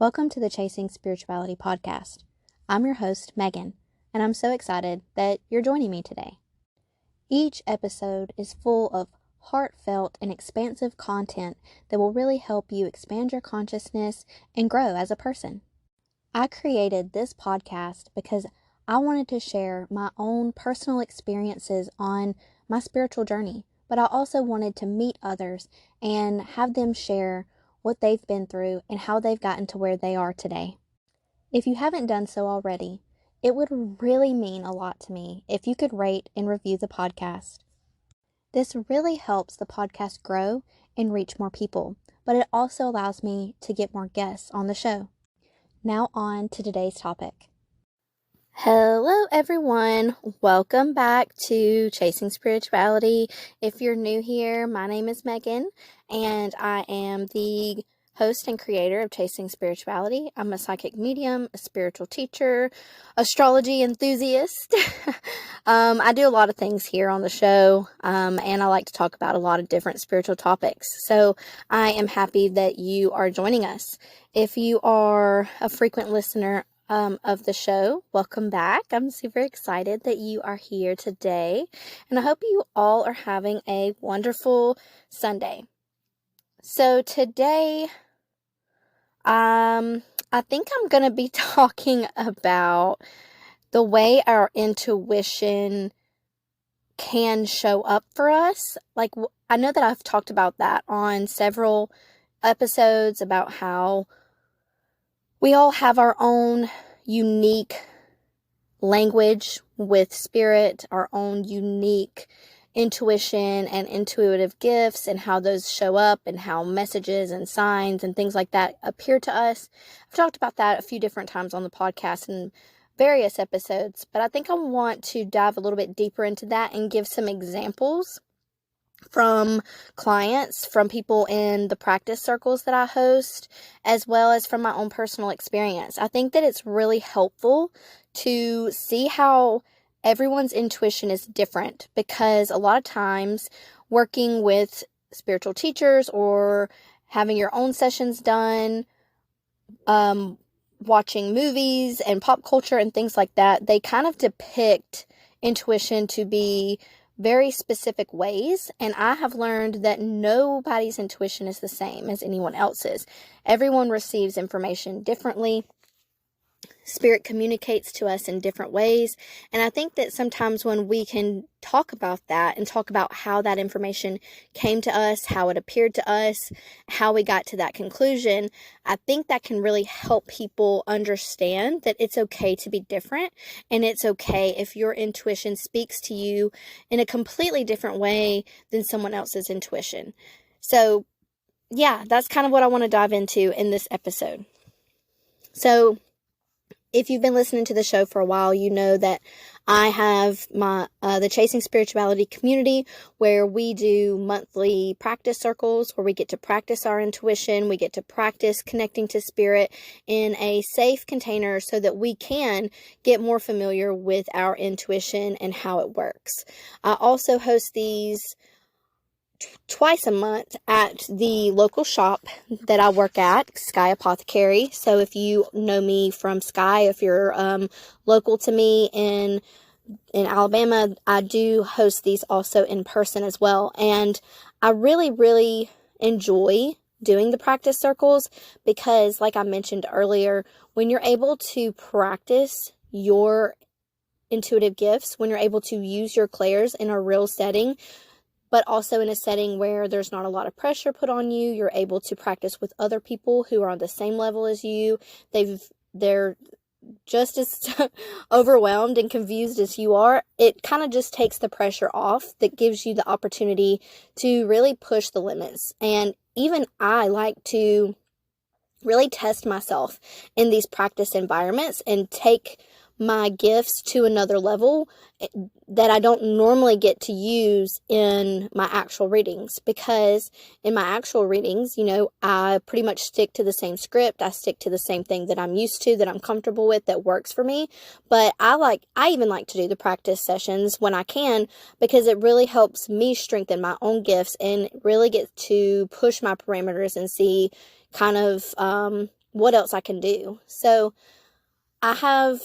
Welcome to the Chasing Spirituality podcast. I'm your host, Megan, and I'm so excited that you're joining me today. Each episode is full of heartfelt and expansive content that will really help you expand your consciousness and grow as a person. I created this podcast because I wanted to share my own personal experiences on my spiritual journey, but I also wanted to meet others and have them share what they've been through and how they've gotten to where they are today. If you haven't done so already, it would really mean a lot to me if you could rate and review the podcast. This really helps the podcast grow and reach more people, but it also allows me to get more guests on the show. Now on to today's topic. Hello everyone, welcome back to Chasing Spirituality. If you're new here, my name is Megan and I am the host and creator of Chasing Spirituality. I'm a psychic medium, a spiritual teacher, astrology enthusiast. I do a lot of things here on the show and I like to talk about a lot of different spiritual topics. So I am happy that you are joining us. If you are a frequent listener of the show, welcome back. I'm super excited that you are here today, and I hope you all are having a wonderful Sunday. So today, I think I'm going to be talking about the way our intuition can show up for us. Like, I know that I've talked about that on several episodes about how we all have our own unique language with spirit, our own unique intuition and intuitive gifts, and how those show up and how messages and signs and things like that appear to us. I've talked about that a few different times on the podcast in various episodes, but I think I want to dive a little bit deeper into that and give some examples from clients, from people in the practice circles that I host, as well as from my own personal experience. I think that it's really helpful to see how everyone's intuition is different, because a lot of times working with spiritual teachers or having your own sessions done, watching movies and pop culture and things like that, they kind of depict intuition to be very specific ways, and I have learned that nobody's intuition is the same as anyone else's. Everyone receives information differently. Spirit communicates to us in different ways, and I think that sometimes when we can talk about that and talk about how that information came to us, how it appeared to us, how we got to that conclusion, I think that can really help people understand that it's okay to be different, and it's okay if your intuition speaks to you in a completely different way than someone else's intuition. So yeah, that's kind of what I want to dive into in this episode. So if you've been listening to the show for a while, you know that I have my the Chasing Spirituality community, where we do monthly practice circles where we get to practice our intuition. We get to practice connecting to spirit in a safe container so that we can get more familiar with our intuition and how it works. I also host these twice a month at the local shop that I work at, Sky Apothecary. So if you know me from Sky, if you're local to me in Alabama, I do host these also in person as well. And I really, really enjoy doing the practice circles because, like I mentioned earlier, when you're able to practice your intuitive gifts, when you're able to use your clairs in a real setting, but also in a setting where there's not a lot of pressure put on you, you're able to practice with other people who are on the same level as you. They're just as overwhelmed and confused as you are. It kind of just takes the pressure off. That gives you the opportunity to really push the limits. And even I like to really test myself in these practice environments and take my gifts to another level that I don't normally get to use in my actual readings, because in my actual readings, I pretty much stick to the same script. I stick to the same thing that I'm used to, that I'm comfortable with, that works for me. But I even like to do the practice sessions when I can, because it really helps me strengthen my own gifts and really get to push my parameters and see kind of what else I can do. So I have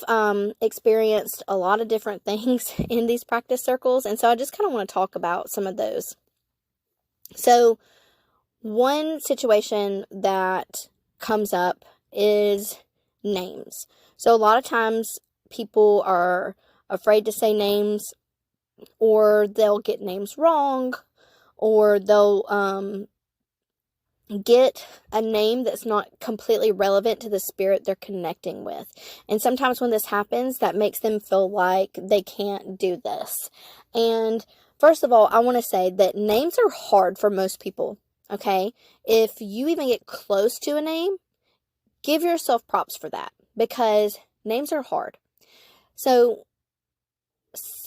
experienced a lot of different things in these practice circles, and so I just kind of want to talk about some of those. So one situation that comes up is names. So a lot of times people are afraid to say names, or they'll get names wrong, or they'll get a name that's not completely relevant to the spirit they're connecting with. And sometimes when this happens, that makes them feel like they can't do this. And first of all, I want to say that names are hard for most people, okay? If you even get close to a name, give yourself props for that, because names are hard. So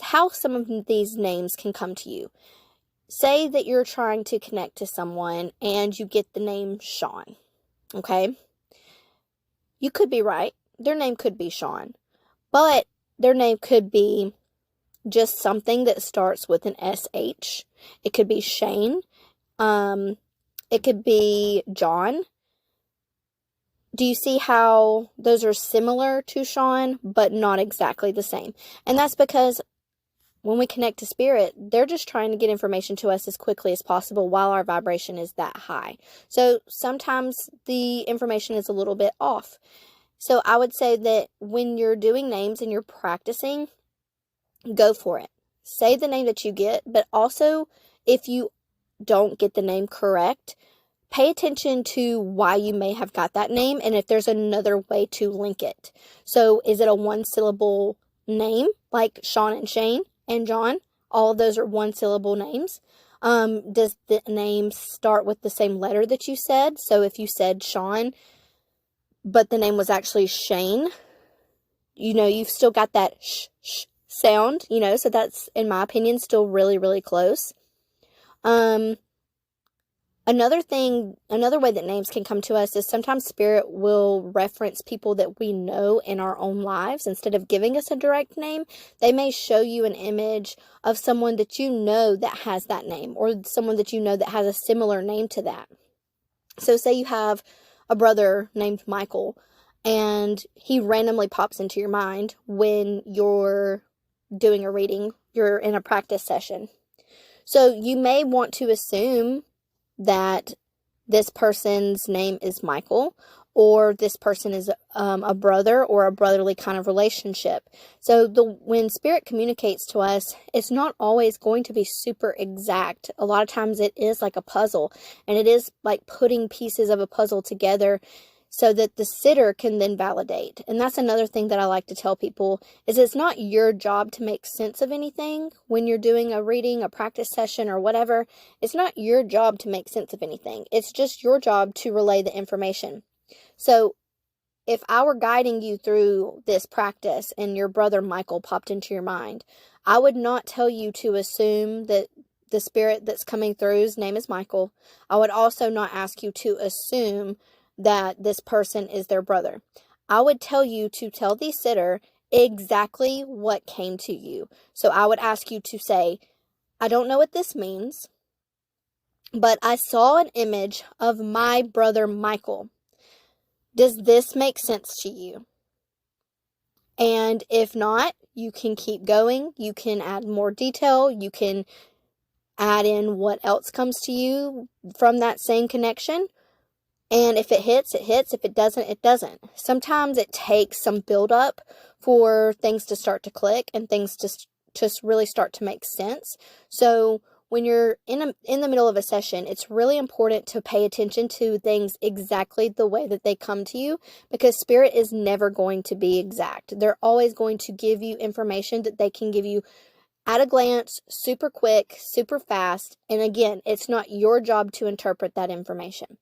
how some of these names can come to you. Say that you're trying to connect to someone and you get the name Sean, okay? You could be right. Their name could be Sean, but their name could be just something that starts with an SH. It could be Shane. It could be John. Do you see how those are similar to Sean, but not exactly the same? And that's because when we connect to spirit, they're just trying to get information to us as quickly as possible while our vibration is that high. So sometimes the information is a little bit off. So I would say that when you're doing names and you're practicing, go for it. Say the name that you get, but also if you don't get the name correct, pay attention to why you may have got that name and if there's another way to link it. So is it a one-syllable name like Sean and Shane and John? All of those are one-syllable names. Does the name start with the same letter that you said? So if you said Sean, but the name was actually Shane, you've still got that sh sound, so that's, in my opinion, still really, really close. Another way that names can come to us is sometimes spirit will reference people that we know in our own lives. Instead of giving us a direct name, they may show you an image of someone that you know that has that name, or someone that you know that has a similar name to that. So say you have a brother named Michael, and he randomly pops into your mind when you're doing a reading, you're in a practice session. So you may want to assume that this person's name is Michael, or this person is a brother or a brotherly kind of relationship. So when spirit communicates to us, it's not always going to be super exact. A lot of times it is like a puzzle, and it is like putting pieces of a puzzle together so that the sitter can then validate. And that's another thing that I like to tell people, is it's not your job to make sense of anything when you're doing a reading, a practice session, or whatever. It's not your job to make sense of anything. It's just your job to relay the information. So if I were guiding you through this practice and your brother Michael popped into your mind, I would not tell you to assume that the spirit that's coming through's name is Michael. I would also not ask you to assume that this person is their brother. I would tell you to tell the sitter exactly what came to you. So I would ask you to say, I don't know what this means, but I saw an image of my brother Michael. Does this make sense to you? And if not, you can keep going. You can add more detail. You can add in what else comes to you from that same connection. And if it hits, it hits. If it doesn't, it doesn't. Sometimes it takes some build-up for things to start to click and things to just really start to make sense. So when you're in the middle of a session, it's really important to pay attention to things exactly the way that they come to you, because spirit is never going to be exact. They're always going to give you information that they can give you at a glance, super quick, super fast. And again, it's not your job to interpret that information.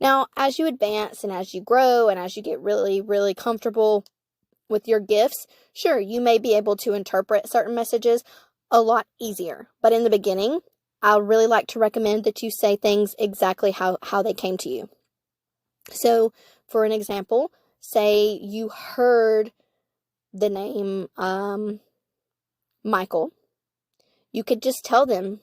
Now, as you advance and as you grow and as you get really, really comfortable with your gifts, sure, you may be able to interpret certain messages a lot easier. But in the beginning, I really like to recommend that you say things exactly how they came to you. So, for an example, say you heard the name Michael. You could just tell them,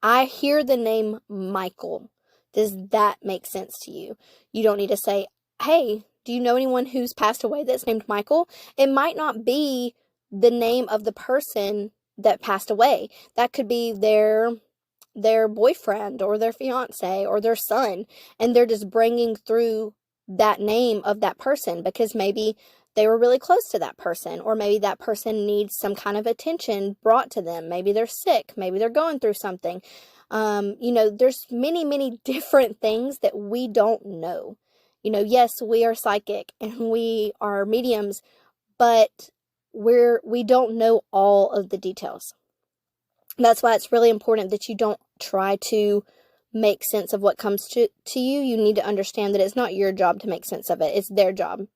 I hear the name Michael. Does that make sense to you? You don't need to say, hey, Do you know anyone who's passed away that's named Michael? It might not be the name of the person that passed away. That could be their boyfriend or their fiance or their son, and they're just bringing through that name of that person because maybe they were really close to that person, or maybe that person needs some kind of attention brought to them. Maybe they're sick, maybe they're going through something. There's many different things that we don't know. Yes, we are psychic and we are mediums, but we don't know all of the details. That's why it's really important that you don't try to make sense of what comes to you. You need to understand that it's not your job to make sense of it. It's their job.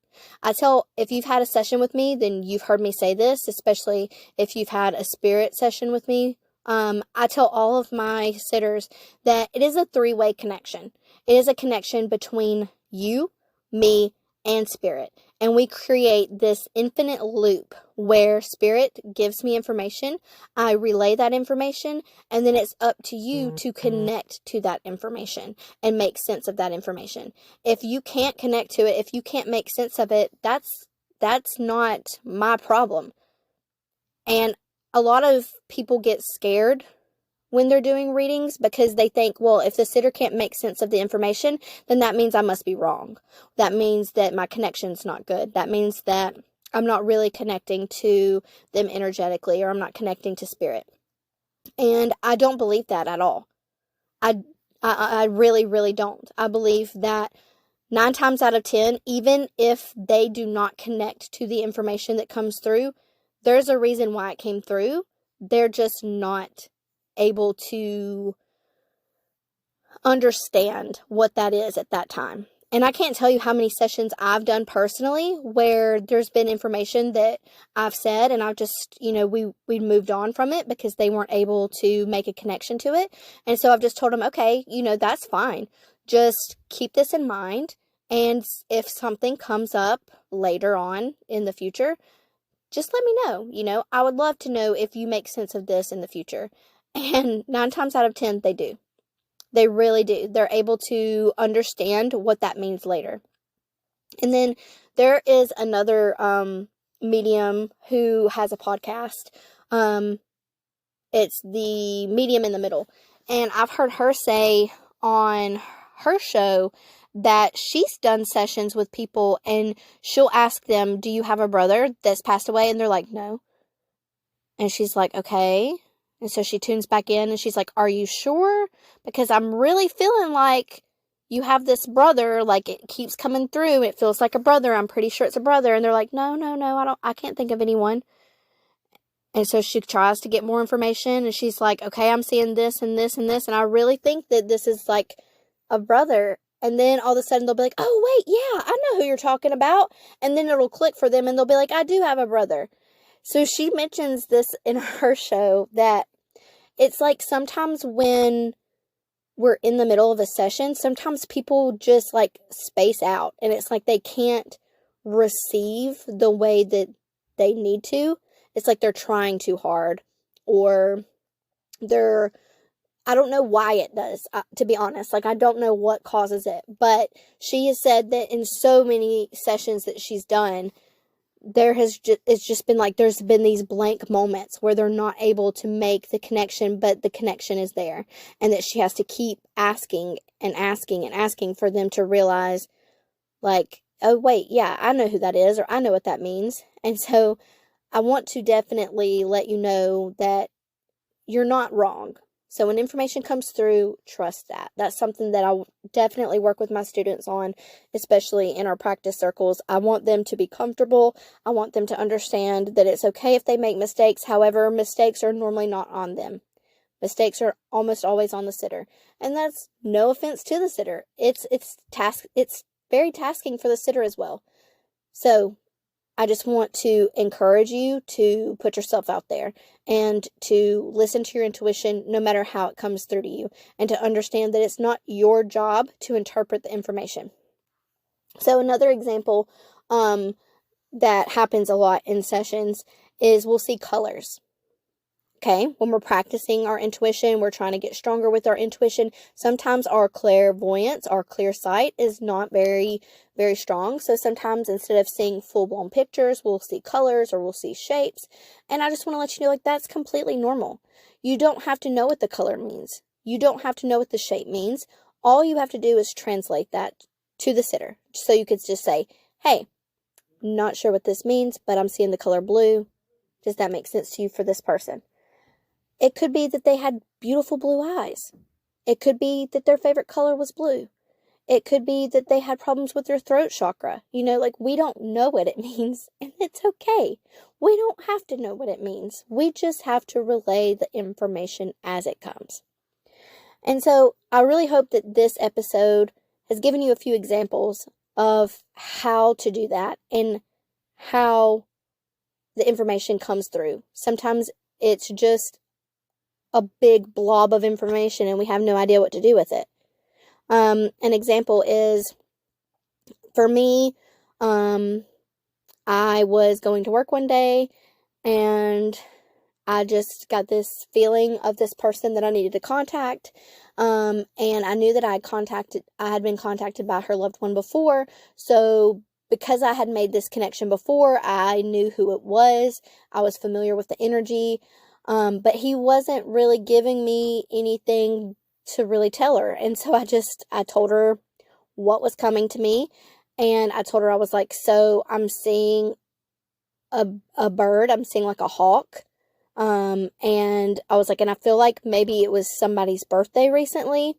If you've had a session with me, then you've heard me say this, especially if you've had a spirit session with me. I tell all of my sitters that it is a three-way connection. It is a connection between you, me, and spirit. And we create this infinite loop where spirit gives me information, I relay that information, and then it's up to you to connect to that information and make sense of that information. If you can't connect to it, if you can't make sense of it, that's not my problem. And a lot of people get scared when they're doing readings because they think, well, if the sitter can't make sense of the information, then that means I must be wrong. That means that my connection's not good. That means that I'm not really connecting to them energetically, or I'm not connecting to spirit. And I don't believe that at all. I really don't. I believe that 9 times out of 10, even if they do not connect to the information that comes through, there's a reason why it came through. They're just not able to understand what that is at that time. And I can't tell you how many sessions I've done personally where there's been information that I've said and I've just, we moved on from it because they weren't able to make a connection to it. And so I've just told them, okay, that's fine. Just keep this in mind. And if something comes up later on in the future, just let me know. I would love to know if you make sense of this in the future. And 9 times out of 10, they do. They really do. They're able to understand what that means later. And then there is another medium who has a podcast. It's the Medium in the Middle. And I've heard her say on her show that she's done sessions with people and she'll ask them, do you have a brother that's passed away? And they're like, no. And she's like, okay. And so she tunes back in and she's like, are you sure? Because I'm really feeling like you have this brother, like it keeps coming through. It feels like a brother. I'm pretty sure it's a brother. And they're like, no, I can't think of anyone. And so she tries to get more information and she's like, okay, I'm seeing this and this and this. And I really think that this is like a brother. And then all of a sudden they'll be like, oh, wait, yeah, I know who you're talking about. And then it'll click for them and they'll be like, I do have a brother. So she mentions this in her show that it's like sometimes when we're in the middle of a session, sometimes people just like space out and it's like they can't receive the way that they need to. It's like they're trying too hard or I don't know why it does, to be honest. Like, I don't know what causes it. But she has said that in so many sessions that she's done, it's just been like there's been these blank moments where they're not able to make the connection, but the connection is there. And that she has to keep asking and asking and asking for them to realize, like, oh, wait, yeah, I know who that is, or I know what that means. And so I want to definitely let you know that you're not wrong. So when information comes through, trust that. That's something that I definitely work with my students on, especially in our practice circles. I want them to be comfortable. I want them to understand that it's okay if they make mistakes. However, mistakes are normally not on them. Mistakes are almost always on the sitter. And that's no offense to the sitter. It's very tasking for the sitter as well. So I just want to encourage you to put yourself out there and to listen to your intuition no matter how it comes through to you, and to understand that it's not your job to interpret the information. So another example that happens a lot in sessions is we'll see colors. Okay, when we're practicing our intuition, we're trying to get stronger with our intuition. Sometimes our clairvoyance, our clear sight is not very, very strong. So sometimes instead of seeing full-blown pictures, we'll see colors or we'll see shapes. And I just want to let you know, like, that's completely normal. You don't have to know what the color means. You don't have to know what the shape means. All you have to do is translate that to the sitter. So you could just say, hey, not sure what this means, but I'm seeing the color blue. Does that make sense to you for this person? It could be that they had beautiful blue eyes. It could be that their favorite color was blue. It could be that they had problems with their throat chakra. Like, we don't know what it means, and it's okay. We don't have to know what it means. We just have to relay the information as it comes. And so I really hope that this episode has given you a few examples of how to do that and how the information comes through. Sometimes it's just a big blob of information and we have no idea what to do with it. An example is, for me, I was going to work one day and I just got this feeling of this person that I needed to contact. And I knew that I had been contacted by her loved one before. So because I had made this connection before, I knew who it was. I was familiar with the energy. But he wasn't really giving me anything to really tell her. And so I told her what was coming to me. And I told her, I was like, so I'm seeing a bird. I'm seeing like a hawk. And I was like, and I feel like maybe it was somebody's birthday recently.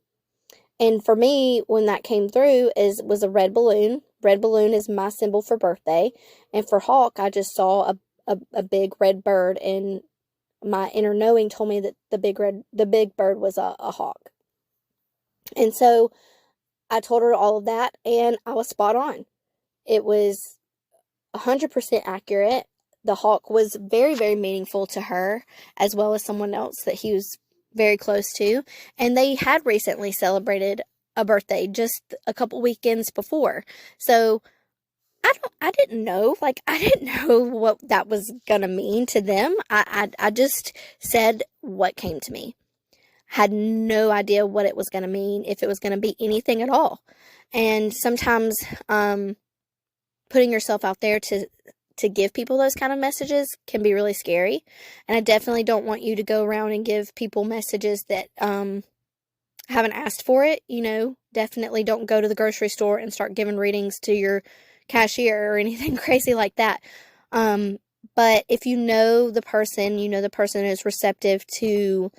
And for me, when that came through, was a red balloon. Red balloon is my symbol for birthday. And for hawk, I just saw a big red bird, and my inner knowing told me that the big bird was a hawk. And so I told her all of that, and I was spot on. It was 100% accurate. The hawk was very, very meaningful to her, as well as someone else that he was very close to. And they had recently celebrated a birthday just a couple weekends before. So I didn't know. Like, I didn't know what that was gonna mean to them. I just said what came to me. Had no idea what it was gonna mean, if it was gonna be anything at all. And sometimes, putting yourself out there to give people those kind of messages can be really scary. And I definitely don't want you to go around and give people messages that, haven't asked for it. Definitely don't go to the grocery store and start giving readings to your cashier or anything crazy like that. But if you know the person is receptive to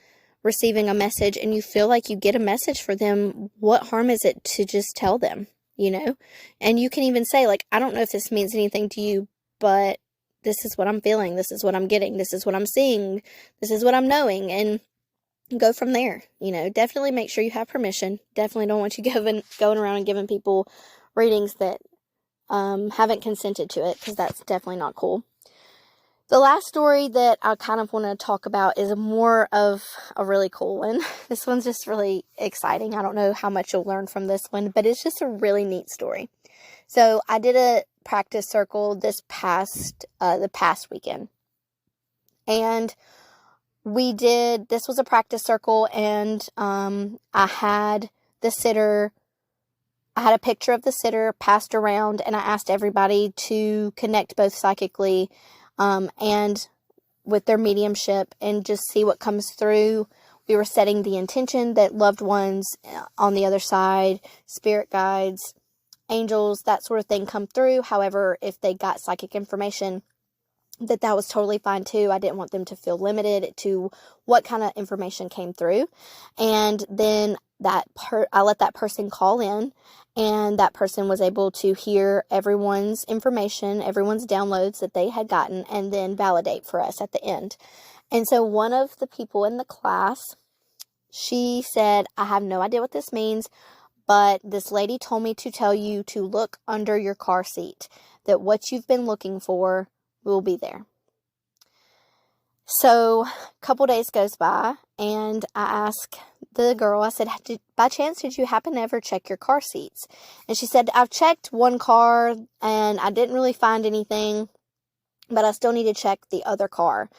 receiving a message and you feel like you get a message for them, what harm is it to just tell them, And you can even say, like, I don't know if this means anything to you, but this is what I'm feeling. This is what I'm getting. This is what I'm seeing. This is what I'm knowing. And go from there. Definitely make sure you have permission. Definitely don't want you going around and giving people readings that haven't consented to it, because that's definitely not cool. The last story that I kind of want to talk about is more of a really cool one. This one's just really exciting. I don't know how much you'll learn from this one, but it's just a really neat story. So I did a practice circle the past weekend. And this was a practice circle, and I had a picture of the sitter passed around, and I asked everybody to connect both psychically and with their mediumship and just see what comes through. We were setting the intention that loved ones on the other side, spirit guides, angels, that sort of thing come through. However, if they got psychic information, that was totally fine too. I didn't want them to feel limited to what kind of information came through. And then I let that person call in, and that person was able to hear everyone's information, everyone's downloads that they had gotten, and then validate for us at the end. And so one of the people in the class, she said, I have no idea what this means, but this lady told me to tell you to look under your car seat, that what you've been looking for will be there. So a couple days goes by, and I ask the girl, I said, by chance, did you happen to ever check your car seats? And she said, I've checked one car and I didn't really find anything, but I still need to check the other car.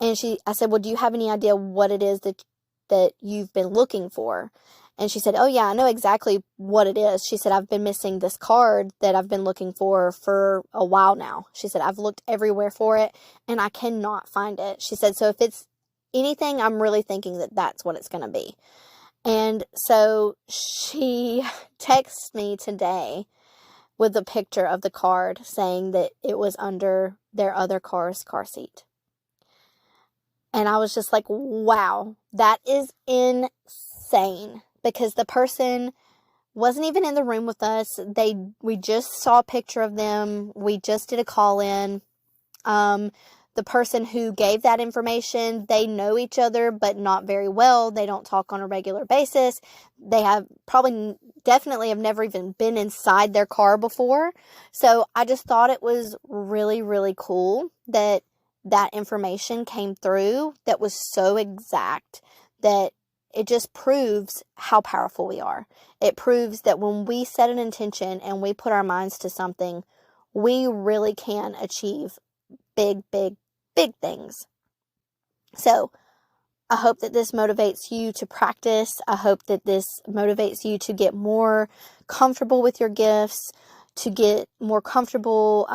And I said, well, do you have any idea what it is that you've been looking for? And she said, oh yeah, I know exactly what it is. She said, I've been missing this card that I've been looking for a while now. She said, I've looked everywhere for it and I cannot find it. She said, so if it's anything, I'm really thinking that that's what it's going to be. And so she texted me today with a picture of the card saying that it was under their other car's car seat. And I was just like, wow, that is insane, because the person wasn't even in the room with us. We just saw a picture of them. We just did a call in. The person who gave that information, they know each other, but not very well. They don't talk on a regular basis. They definitely have never even been inside their car before. So I just thought it was really, really cool that information came through that was so exact, that it just proves how powerful we are. It proves that when we set an intention and we put our minds to something, we really can achieve big, big, big things. So I hope that this motivates you to practice. I hope that this motivates you to get more comfortable with your gifts, to get more comfortable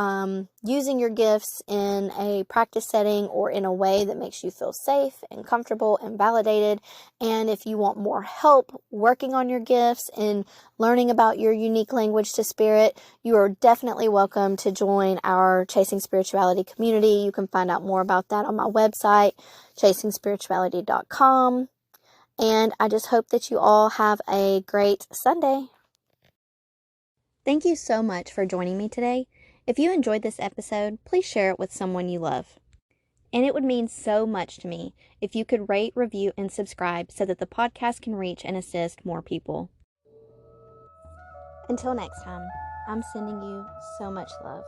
using your gifts in a practice setting or in a way that makes you feel safe and comfortable and validated. And if you want more help working on your gifts and learning about your unique language to spirit, you are definitely welcome to join our Chasing Spirituality community. You can find out more about that on my website, chasingspirituality.com. And I just hope that you all have a great Sunday. Thank you so much for joining me today. If you enjoyed this episode, please share it with someone you love. And it would mean so much to me if you could rate, review, and subscribe so that the podcast can reach and assist more people. Until next time, I'm sending you so much love.